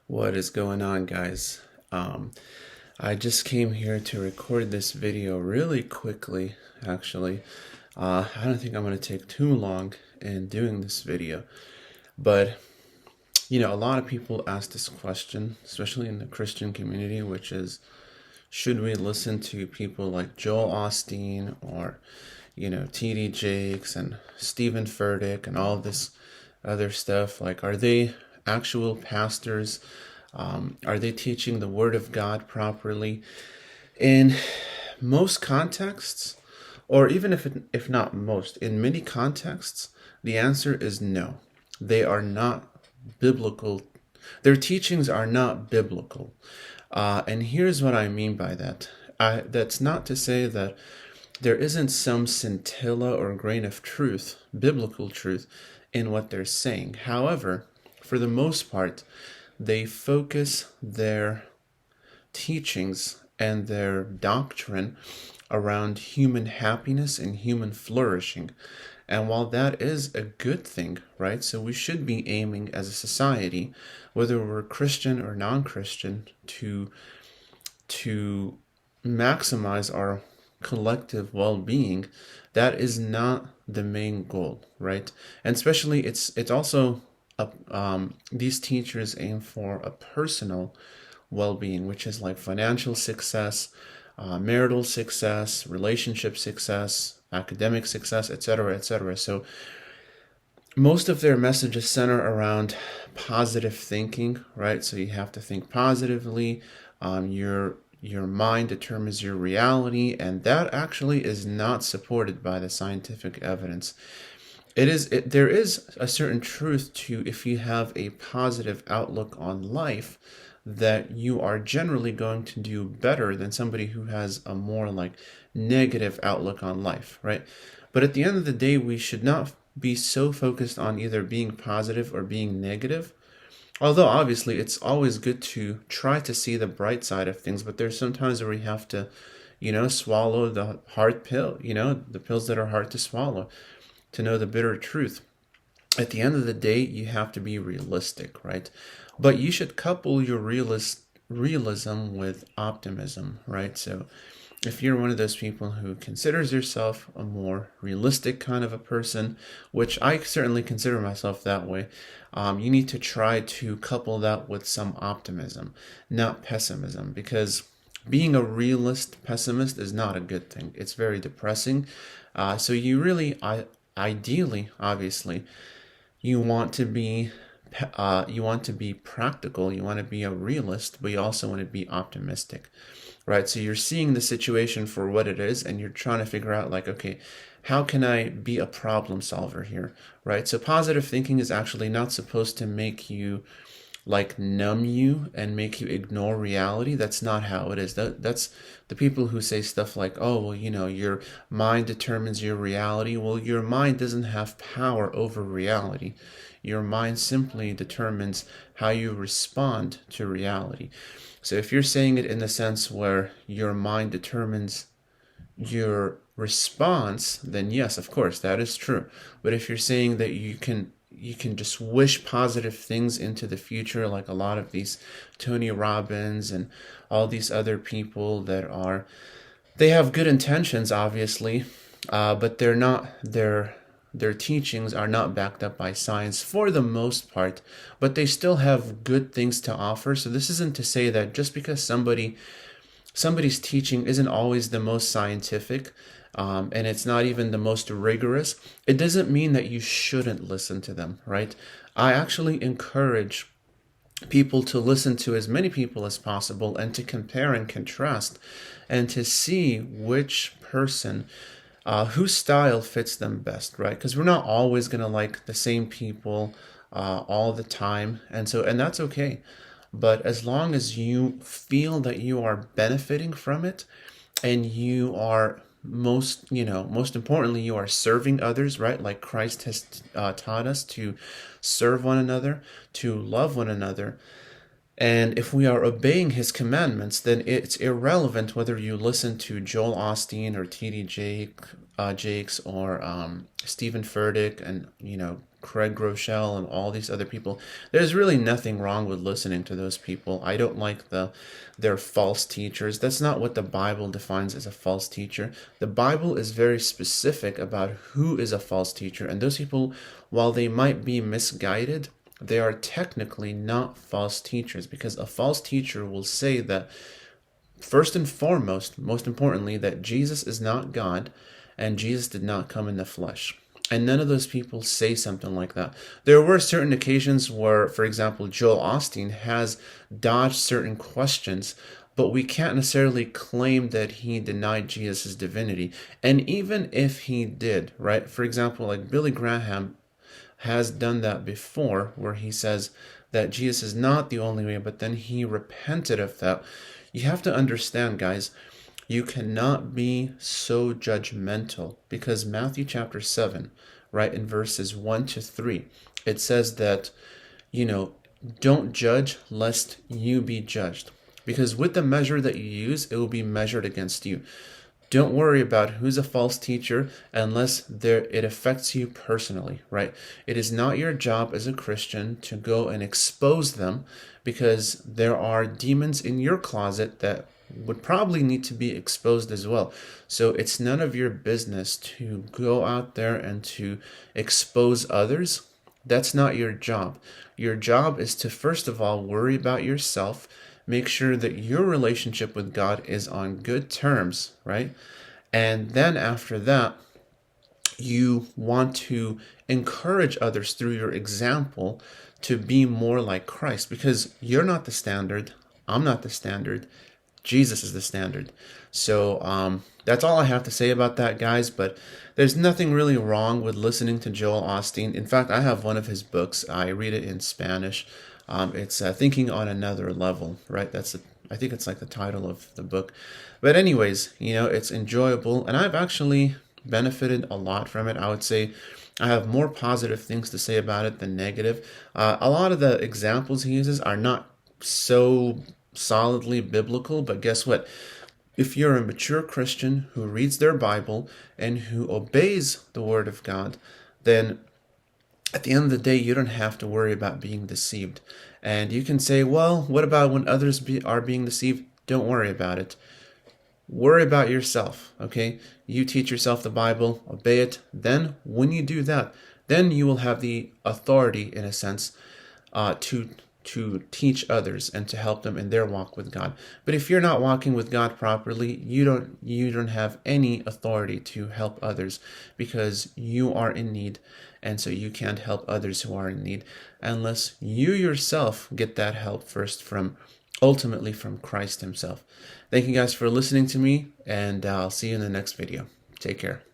What is going on, guys? I just came here to record this video really quickly, actually. I don't think I'm going to take too long in doing this video, but a lot of people ask this question, especially in the Christian community, which is, should we listen to people like Joel Osteen or, T.D. Jakes and Stephen Furtick and all this other stuff? Like, are they actual pastors? Are they teaching the Word of God properly? In most contexts, or even if not most, in many contexts, the answer is no. They are not biblical. Their teachings are not biblical. And here's what I mean by that. That's not to say that there isn't some scintilla or grain of truth, biblical truth, in what they're saying. However, for the most part, they focus their teachings and their doctrine around human happiness and human flourishing. And while that is a good thing, right? So we should be aiming as a society, whether we're Christian or non-Christian, to maximize our collective well-being. That is not the main goal, right? And especially it's also these teachers aim for a personal well-being, which is like financial success, marital success, relationship success, academic success, etc., etc. So most of their messages center around positive thinking, right? So you have to think positively. Your mind determines your reality, and that actually is not supported by the scientific evidence. There is a certain truth to, if you have a positive outlook on life, that you are generally going to do better than somebody who has a more like negative outlook on life, right? But at the end of the day, we should not be so focused on either being positive or being negative. Although obviously it's always good to try to see the bright side of things, but there's sometimes where we have to, swallow the hard pill, the pills that are hard to swallow, to know the bitter truth. At the end of the day, you have to be realistic, right? But you should couple your realism with optimism, right? So if you're one of those people who considers yourself a more realistic kind of a person, which I certainly consider myself that way, you need to try to couple that with some optimism, not pessimism, because being a realist pessimist is not a good thing. It's very depressing. So you really, ideally, obviously, you want to be practical, you want to be a realist, but you also want to be optimistic, right? So you're seeing the situation for what it is, and you're trying to figure out, like, okay, how can I be a problem solver here, right? So positive thinking is actually not supposed to make you like numb you and make you ignore reality. That's not how it is. That's the people who say stuff like, oh, well, your mind determines your reality. Well, your mind doesn't have power over reality. Your mind simply determines how you respond to reality. So if you're saying it in the sense where your mind determines your response, then yes, of course, that is true. But if you're saying that you can just wish positive things into the future, like a lot of these Tony Robbins and all these other people they have good intentions, obviously, but their teachings are not backed up by science for the most part, but they still have good things to offer. So this isn't to say that just because somebody's teaching isn't always the most scientific, and it's not even the most rigorous, it doesn't mean that you shouldn't listen to them, right? I actually encourage people to listen to as many people as possible and to compare and contrast and to see which person, whose style fits them best, right? Because we're not always going to like the same people all the time, and that's okay. But as long as you feel that you are benefiting from it, and you are most importantly, you are serving others, right? Like Christ has taught us to serve one another, to love one another, And if we are obeying his commandments, then it's irrelevant whether you listen to Joel Osteen or Jakes or Stephen Furtick and, Craig Groeschel and all these other people. There's really nothing wrong with listening to those people. I don't like their false teachers. That's not what the Bible defines as a false teacher. The Bible is very specific about who is a false teacher. And those people, while they might be misguided, they are technically not false teachers, because a false teacher will say that, first and foremost, most importantly, that Jesus is not God and Jesus did not come in the flesh. And none of those people say something like that. There were certain occasions where, for example, Joel Osteen has dodged certain questions, but we can't necessarily claim that he denied Jesus' divinity. And even if he did, right? For example, like Billy Graham has done that before, where he says that Jesus is not the only way, but then he repented of that. You have to understand, guys, you cannot be so judgmental, because Matthew chapter 7, right, in verses 1 to 3, it says that, don't judge lest you be judged, because with the measure that you use, it will be measured against you. Don't worry about who's a false teacher unless it affects you personally, right? It is not your job as a Christian to go and expose them, because there are demons in your closet that would probably need to be exposed as well. So it's none of your business to go out there and to expose others. That's not your job. Your job is to, first of all, worry about yourself. Make sure that your relationship with God is on good terms, right? And then after that, you want to encourage others through your example to be more like Christ, because you're not the standard. I'm not the standard. Jesus is the standard. So that's all I have to say about that, guys. But there's nothing really wrong with listening to Joel Osteen. In fact, I have one of his books. I read it in Spanish. It's Thinking on Another Level, right? I think it's like the title of the book. But anyways, it's enjoyable, and I've actually benefited a lot from it. I would say I have more positive things to say about it than negative. A lot of the examples he uses are not so solidly biblical, but guess what? If you're a mature Christian who reads their Bible and who obeys the Word of God, then at the end of the day, you don't have to worry about being deceived. And you can say, well, what about when others are being deceived? Don't worry about it. Worry about yourself, okay? You teach yourself the Bible, obey it. Then when you do that, then you will have the authority, in a sense, to teach others and to help them in their walk with God. But if you're not walking with God properly, you don't have any authority to help others, because you are in need, and so you can't help others who are in need unless you yourself get that help first ultimately from Christ himself. Thank you guys for listening to me, and I'll see you in the next video. Take care.